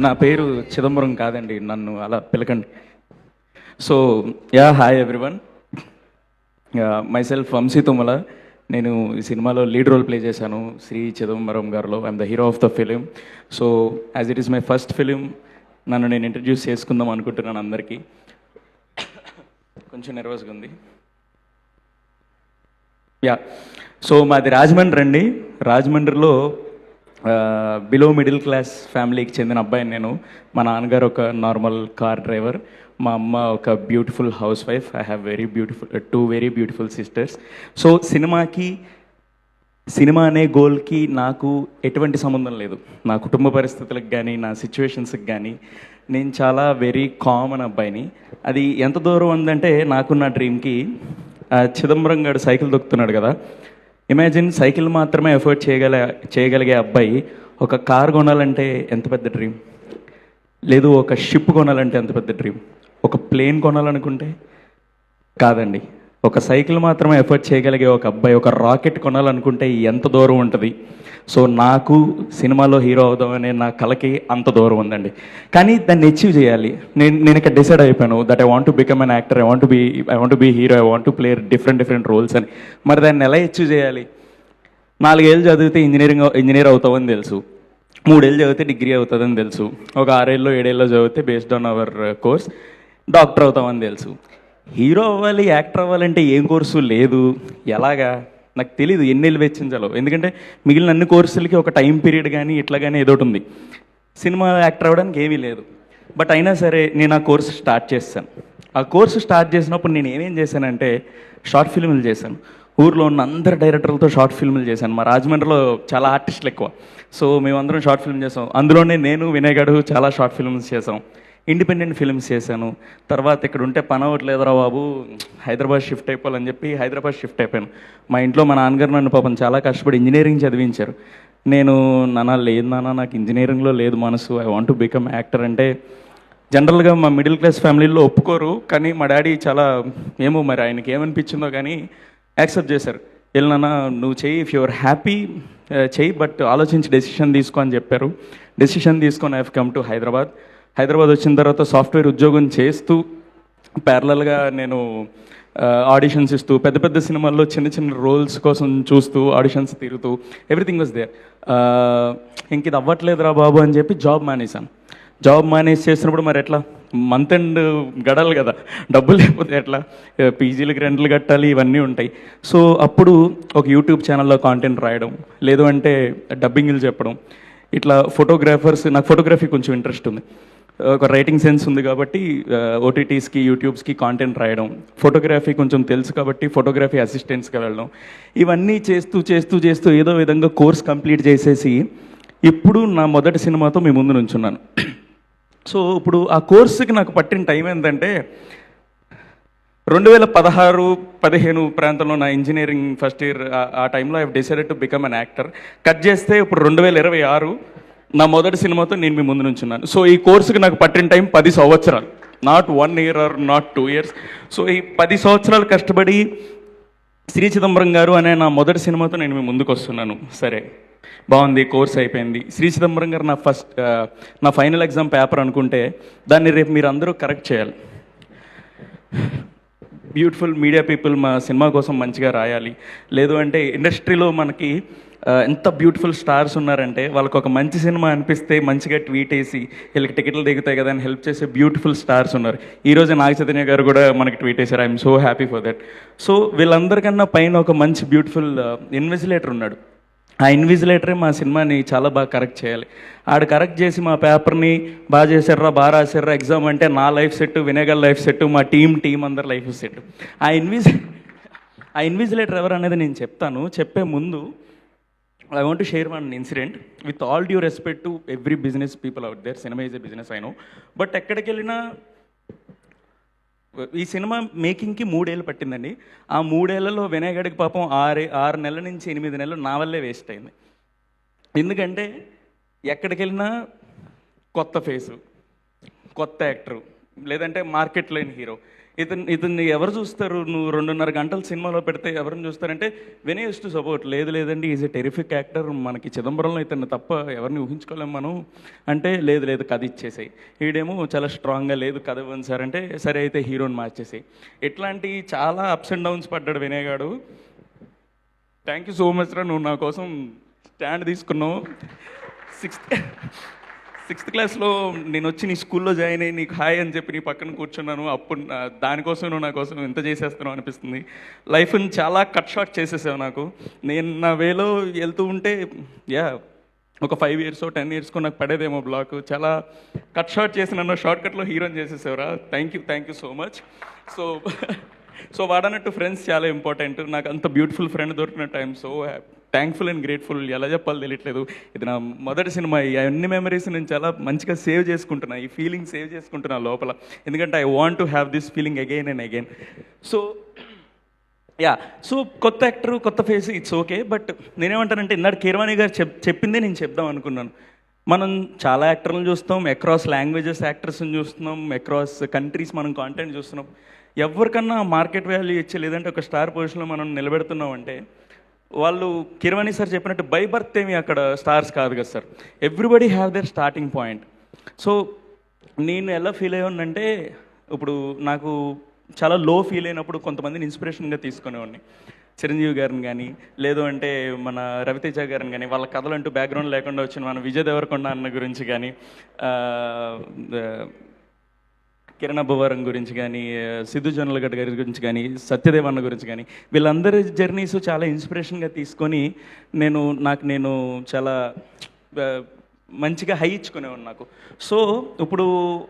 నా పేరు చిదంబరం కాదండి, నన్ను అలా పిలకండి. So hi everyone. Myself Vamsi Tummala. నేను ఈ సినిమాలో లీడ్ రోల్ ప్లే చేశాను శ్రీ చిదంబరం గారిలో. I'm the hero of the film. So as it is my first film, నన్ను నేను ఇంట్రడ్యూస్ చేసుకుందాం అనుకుంటున్నాను అందరికీ. కొంచెం నర్వస్గా ఉంది. సో మాది రాజమండ్రి అండి. రాజమండ్రిలో బిలో మిడిల్ క్లాస్ ఫ్యామిలీకి చెందిన అబ్బాయిని నేను. మా నాన్నగారు ఒక నార్మల్ కార్ డ్రైవర్, మా అమ్మ ఒక beautiful house wife. I have two very beautiful sisters. So cinema అనే గోల్కి నాకు ఎటువంటి సంబంధం లేదు. నా కుటుంబ పరిస్థితులకు కానీ నా సిచ్యువేషన్స్కి కానీ నేను చాలా వెరీ కామన్ అబ్బాయిని. అది ఎంత దూరం ఉందంటే నాకున్న డ్రీమ్కి చిదంబరం గారు సైకిల్ దొక్కుతున్నాడు కదా, ఇమాజిన్ సైకిల్ మాత్రమే ఎఫర్ట్ చేయగలిగే అబ్బాయి ఒక కార్ కొనాలంటే ఎంత పెద్ద డ్రీమ్, లేదు ఒక షిప్ కొనాలంటే ఎంత పెద్ద డ్రీమ్, ఒక ప్లేన్ కొనాలనుకుంటే కాదండి, ఒక సైకిల్ మాత్రమే ఎఫర్ట్ చేయగలిగే ఒక అబ్బాయి ఒక రాకెట్ కొనాలనుకుంటే ఎంత దూరం ఉంటుంది. సో నాకు సినిమాలో హీరో అవుదామనే నా కలకి అంత దూరం ఉందండి. కానీ దాన్ని అచీవ్ చేయాలి. నేను ఇక్కడ డిసైడ్ అయిపోయాను that I want to become an actor, I want to be hero, I want to play different roles అని. మరి దాన్ని ఎలా అచీవ్ చేయాలి? 4 ఏళ్ళు చదివితే ఇంజనీర్ అవుతామని తెలుసు, 3 ఏళ్ళు చదివితే డిగ్రీ అవుతుందని తెలుసు, ఒక 6 ఏళ్ళు 7 ఏళ్ళు చదివితే based on hour course doctor అవుతామని తెలుసు. హీరో అవ్వాలి, యాక్టర్ అవ్వాలంటే ఏం కోర్సు లేదు, ఎలాగా నాకు తెలీదు, ఎన్నేళ్ళు వెచ్చించాలో. ఎందుకంటే మిగిలిన అన్ని కోర్సులకి ఒక టైం పీరియడ్ కానీ ఇట్లా కానీ ఏదోటి ఉంది. సినిమా యాక్టర్ అవ్వడానికి ఏమీ లేదు. బట్ అయినా సరే నేను ఆ కోర్సు స్టార్ట్ చేశాను. ఆ కోర్సు స్టార్ట్ చేసినప్పుడు నేను ఏమేం చేశానంటే షార్ట్ ఫిల్మ్లు చేశాను. ఊర్లో ఉన్న అందరు డైరెక్టర్లతో షార్ట్ ఫిల్మ్లు చేశాను. మా రాజమండ్రిలో చాలా ఆర్టిస్టులు ఎక్కువ. సో మేమందరం షార్ట్ ఫిల్మ్ చేసాం. అందులోనే నేను వినయ్ గడు చాలా షార్ట్ ఫిల్మ్స్ చేసాం. ఇండిపెండెంట్ ఫిల్మ్స్ చేశాను. తర్వాత ఇక్కడ ఉంటే పని అవ్వట్లేదురా బాబు, హైదరాబాద్ షిఫ్ట్ అయిపోవాలని చెప్పి హైదరాబాద్ షిఫ్ట్ అయిపోయాను. మా ఇంట్లో మా నాన్నగారు నన్ను పాపం చాలా కష్టపడి ఇంజనీరింగ్ చదివించారు. నేను లేదు నాన్న, నాకు ఇంజనీరింగ్లో లేదు మనసు, I want to become actor అంటే జనరల్గా మా మిడిల్ క్లాస్ ఫ్యామిలీలో ఒప్పుకోరు. కానీ మా డాడీ చాలా ఏమో మరి ఆయనకి ఏమనిపించిందో కానీ యాక్సెప్ట్ చేశారు. నాన్న నువ్వు చెయ్యి, ఇఫ్ యువర్ హ్యాపీ చెయ్యి, బట్ ఆలోచించి డెసిషన్ తీసుకో అని చెప్పారు. డెసిషన్ తీసుకొని I have come to Hyderabad వచ్చిన తర్వాత సాఫ్ట్వేర్ ఉద్యోగం చేస్తూ ప్యారలల్గా నేను ఆడిషన్స్ ఇస్తూ పెద్ద సినిమాల్లో చిన్న రోల్స్ కోసం చూస్తూ ఆడిషన్స్ తిరుగుతూ ఎవ్రీథింగ్ వాజ్ దేర్. ఇంక ఇది అవ్వట్లేదురా బాబు అని చెప్పి జాబ్ మేనేజ్ చేసినప్పుడు మరి ఎట్లా, మంత్ ఎండ్ గడాలి కదా, డబ్బులు లేకపోతే ఎట్లా, పీజీలకి రెంట్లు కట్టాలి, ఇవన్నీ ఉంటాయి. సో అప్పుడు ఒక యూట్యూబ్ ఛానల్లో కాంటెంట్ రాయడం, లేదు అంటే డబ్బింగ్లు చెప్పడం, ఇట్లా నాకు ఫోటోగ్రఫీ కొంచెం ఇంట్రెస్ట్ ఉంది, ఒక రైటింగ్ సెన్స్ ఉంది కాబట్టి ఓటీటీస్కి యూట్యూబ్స్కి కాంటెంట్ రాయడం, ఫోటోగ్రఫీ కొంచెం తెలుసు కాబట్టి ఫోటోగ్రఫీ అసిస్టెంట్స్గా వెళ్ళడం, ఇవన్నీ చేస్తూ ఏదో విధంగా కోర్స్ కంప్లీట్ చేసేసి ఇప్పుడు నా మొదటి సినిమాతో మీ ముందు నుంచున్నాను. సో ఇప్పుడు ఆ కోర్సుకి నాకు పట్టిన టైం ఏంటంటే 2016-15 ప్రాంతంలో నా ఇంజనీరింగ్ ఫస్ట్ ఇయర్. ఆ టైంలో I decided to become an actor. Cut చేస్తే ఇప్పుడు 2026 నా మొదటి సినిమాతో నేను మీ ముందు నుంచున్నాను. సో ఈ కోర్సుకి నాకు పట్టిన టైం 10 సంవత్సరాలు, not 1 year or not 2 years. So ఈ 10 సంవత్సరాలు కష్టపడి శ్రీ చిదంబరం గారు అనే నా మొదటి సినిమాతో నేను మీ ముందుకు వస్తున్నాను. సరే బాగుంది, కోర్స్ అయిపోయింది. శ్రీ చిదంబరం గారు నా ఫైనల్ ఎగ్జామ్ పేపర్ అనుకుంటే దాన్ని రేపు మీరు అందరూ కరెక్ట్ చేయాలి. బ్యూటిఫుల్ మీడియా పీపుల్ మా సినిమా కోసం మంచిగా రాయాలి, లేదు అంటే ఇండస్ట్రీలో మనకి ఎంత బ్యూటిఫుల్ స్టార్స్ ఉన్నారంటే వాళ్ళకు ఒక మంచి సినిమా అనిపిస్తే మంచిగా ట్వీట్ వేసి వీళ్ళకి టికెట్లు దిగుతాయి కదా అని హెల్ప్ చేసే బ్యూటిఫుల్ స్టార్స్ ఉన్నారు. ఈరోజు నాగ చైతన్య గారు కూడా మనకి ట్వీట్ చేశారు. I'm so happy for that. So వీళ్ళందరికన్నా పైన ఒక మంచి బ్యూటిఫుల్ ఇన్విజిలేటర్ ఉన్నాడు. ఆ ఇన్విజిలేటరే మా సినిమాని చాలా బాగా కరెక్ట్ చేయాలి. ఆడు కరెక్ట్ చేసి మా పేపర్ని బాగా చేశారా, బాగా రాశారా, ఎగ్జామ్ అంటే నా లైఫ్ సెట్, వినేగల్ లైఫ్ సెట్, మా టీం అందరి లైఫ్ సెట్. ఆ ఇన్విజిలేటర్ ఎవరు అనేది నేను చెప్తాను. చెప్పే ముందు I want to share one incident with all due respect to every business people out there. Cinema is a business I know, but ఎక్కడికి వెళ్ళినా ఈ సినిమా మేకింగ్కి 3 ఏళ్ళు పట్టిందండి. ఆ 3 ఏళ్లలో వినయ్ గడికి పాపం 6 నెలల నుంచి 8 నెలలు నా వల్లే వేస్ట్ అయింది. ఎందుకంటే ఎక్కడికి వెళ్ళినా కొత్త ఫేసు, కొత్త యాక్టరు, లేదంటే మార్కెట్ లేని హీరో. ఇతన్ని ఎవరు చూస్తారు? నువ్వు 2.5 గంటలు సినిమాలో పెడితే ఎవరిని చూస్తారంటే వినయ్ టు సపోర్ట్. లేదండి, ఈజ్ ఎ టెరిఫిక్ యాక్టర్, మనకి చిదంబరంలో ఇతన్ని తప్ప ఎవరిని ఊహించుకోలేము మనం అంటే, లేదు కథ ఇచ్చేసాయి. ఈడేమో చాలా స్ట్రాంగ్గా లేదు కథ ఇవ్వండి సార్ అంటే, సరే అయితే హీరోని మార్చేసాయి. ఇట్లాంటి చాలా అప్స్ అండ్ డౌన్స్ పడ్డాడు వినయ్ గారు. థ్యాంక్ యూ సో మచ్ రా, నువ్వు నా కోసం స్టాండ్ తీసుకున్నావు. సిక్స్త్ క్లాస్లో నేను వచ్చి నీ స్కూల్లో జాయిన్ అయ్యి నీకు హాయ్ అని చెప్పి నీ పక్కన కూర్చున్నాను. అప్పుడు దానికోసం నువ్వు నా కోసం ఎంత చేసేస్తున్నావు అనిపిస్తుంది. లైఫ్ని చాలా కట్ షార్ట్ చేసేసావు నాకు. నేను నా వేలో వెళ్తూ ఉంటే ఒక 5 years 10 years నాకు పడేదేమో బ్లాక్. చాలా కట్ షార్ట్ చేసి నన్ను షార్ట్ కట్లో హీరోని చేసేసావురా. Thank you so much. So వాడన్నట్టు ఫ్రెండ్స్ చాలా ఇంపార్టెంట్. నాకు అంత బ్యూటిఫుల్ ఫ్రెండ్ దొరికిన time so thankful and grateful. ఎలా చెప్పాలో తెలియట్లేదు. ఇది నా మొదటి సినిమా. ఈ అన్ని మెమరీస్ నేను చాలా మంచిగా సేవ్ చేసుకుంటున్నా, ఈ ఫీలింగ్ సేవ్ చేసుకుంటున్నా లోపల. ఎందుకంటే I want to have this feeling again and again. So కొత్త యాక్టర్, కొత్త ఫేస్, ఇట్స్ ఓకే. బట్ నేనేమంటానంటే, ఇందాక కీరవాణి గారు చెప్పిందే నేను చెప్దాం అనుకున్నాను. మనం చాలా యాక్టర్లను చూస్తాం, అక్రాస్ లాంగ్వేజెస్ యాక్టర్స్ని చూస్తున్నాం, అక్రాస్ కంట్రీస్ మనం కాంటెంట్ చూస్తున్నాం. ఎవరికన్నా మార్కెట్ వాల్యూ ఇచ్చి లేదంటే ఒక స్టార్ పొజిషన్లో మనం నిలబెడుతున్నాం అంటే, వాళ్ళు కీరవాణి సార్ చెప్పినట్టు బై బర్త్ ఏమి అక్కడ స్టార్స్ కాదు కదా sir. Everybody have their starting point. So నేను ఎలా ఫీల్ అయ్యానంటే, ఇప్పుడు నాకు చాలా లో ఫీల్ అయినప్పుడు కొంతమందిని ఇన్స్పిరేషన్గా తీసుకునేవాడిని. చిరంజీవి గారిని కానీ, లేదు అంటే మన రవితేజ గారిని కానీ, వాళ్ళ కథలు అంటూ బ్యాక్గ్రౌండ్ లేకుండా వచ్చిన మన విజయ్ దేవరకొండ అన్న గురించి కానీ, కిరణ్ అబ్బవరం గురించి కానీ, సిద్ధు జొన్నలగడ్డ గారి గురించి కానీ, సత్యదేవ్ అన్న గురించి కానీ, వీళ్ళందరి జర్నీస్ చాలా ఇన్స్పిరేషన్గా తీసుకొని నేను చాలా మంచిగా హై ఇచ్చుకునేవాడు నాకు. సో ఇప్పుడు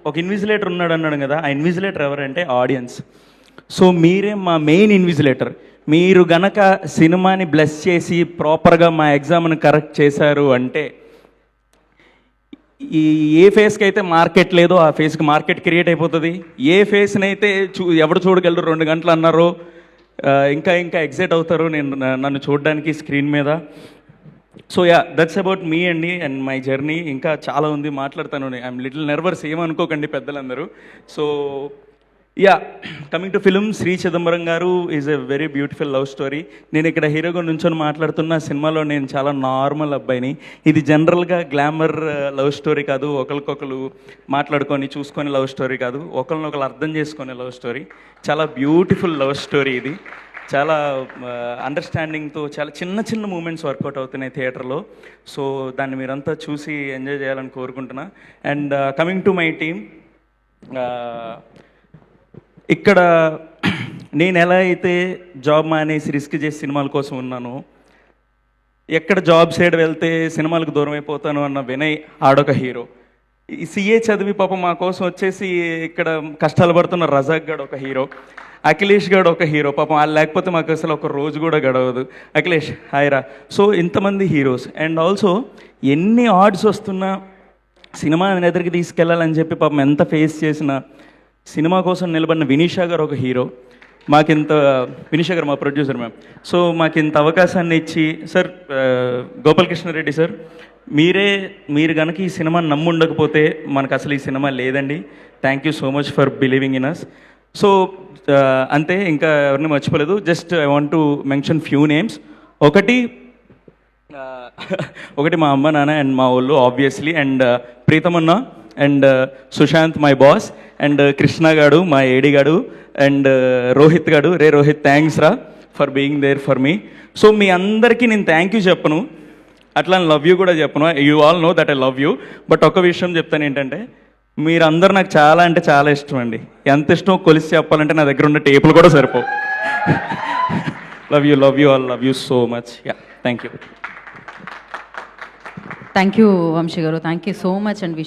ఒక ఇన్విజిలేటర్ ఉన్నాడు అన్నాడు కదా, ఆ ఇన్విజిలేటర్ ఎవరంటే ఆడియన్స్. సో మీరే మా మెయిన్ ఇన్విజిలేటర్. మీరు గనక సినిమాని బ్లెస్ చేసి ప్రాపర్గా మా ఎగ్జామ్ని కరెక్ట్ చేశారు అంటే, ఏ ఫేస్కి అయితే మార్కెట్ లేదో ఆ ఫేస్కి మార్కెట్ క్రియేట్ అయిపోతుంది. ఏ ఫేస్ని అయితే ఎవడు చూడగలరు 2 గంటలు అన్నారో ఇంకా ఎగ్జైట్ అవుతారు నన్ను చూడడానికి స్క్రీన్ మీద. సో దట్స్ అబౌట్ మీ అండి అండ్ మై జర్నీ. ఇంకా చాలా ఉంది, మాట్లాడతాను. ఐఎమ్ లిటిల్ నర్వస్, ఏమనుకోకండి పెద్దలందరూ. So coming to film, Shri Chidambaram గారు is a very beautiful love story. నేను ఇక్కడ హీరోగా నుంచొని మాట్లాడుతున్న సినిమాలో నేను చాలా నార్మల్ అబ్బాయిని. ఇది జనరల్గా గ్లామర్ లవ్ స్టోరీ కాదు, ఒకరికొకరు మాట్లాడుకొని చూసుకొని లవ్ స్టోరీ కాదు, ఒకరినొకరు అర్థం చేసుకునే లవ్ స్టోరీ. చాలా బ్యూటిఫుల్ లవ్ స్టోరీ ఇది. చాలా అండర్స్టాండింగ్తో చాలా చిన్న మూమెంట్స్ వర్కౌట్ అవుతున్నాయి థియేటర్లో. సో దాన్ని మీరంతా చూసి ఎంజాయ్ చేయాలని కోరుకుంటున్నా. And coming to my team, ఇక్కడ నేను ఎలా అయితే జాబ్ మానేసి రిస్క్ చేసి సినిమాల కోసం ఉన్నానో, ఎక్కడ జాబ్ సైడ్ వెళ్తే సినిమాలకు దూరం అయిపోతాను అన్న వినయ్ ఆడొక హీరో. ఈ సిఏ చదివి పాపం మా కోసం వచ్చేసి ఇక్కడ కష్టాలు పడుతున్న రజాక్ గడు ఒక హీరో, అఖిలేష్ గడు ఒక హీరో. పాపం వాళ్ళు లేకపోతే మాకు అసలు ఒక రోజు కూడా గడవదు. అఖిలేష్ హాయ్రా. సో ఇంతమంది హీరోస్. అండ్ ఆల్సో ఎన్ని ఆర్డ్స్ వస్తున్నా సినిమా ఎదురికి తీసుకెళ్ళాలని చెప్పి పాపం ఎంత ఫేస్ చేసినా సినిమా కోసం నిలబడిన వినీషా గారు ఒక హీరో. వినీషా గారు మా ప్రొడ్యూసర్ మ్యామ్. సో మాకు ఇంత అవకాశాన్ని ఇచ్చి, సార్ గోపాలకృష్ణారెడ్డి సార్, మీరు కనుక ఈ సినిమాని నమ్ముండకపోతే మనకు అసలు ఈ సినిమా లేదండి. Thank you so much for believing in us. So అంతే, ఇంకా ఎవరిని మర్చిపోలేదు. Just I want to mention few names. ఒకటి మా అమ్మ నాన్న అండ్ మా వాళ్ళు ఆబ్వియస్లీ, అండ్ ప్రీతమన్న and Sushanth my boss, and Krishna గాడు మా ఏడి గాడు, అండ్ రోహిత్ గాడు. రోహిత్, థ్యాంక్స్ రా for being there for me. So మీ అందరికీ నేను థ్యాంక్ యూ చెప్పను, అట్లా లవ్ యూ కూడా చెప్పను. You all know that I love you. But ఒక విషయం చెప్తాను ఏంటంటే, మీరందరూ నాకు చాలా అంటే చాలా ఇష్టం అండి. ఎంత ఇష్టం కొలిసి చెప్పాలంటే నా దగ్గర ఉన్న టేపులు కూడా సరిపోవు. Love you all, love you so much. Thank you. Thank you Vamsi గారు, thank you so much and wish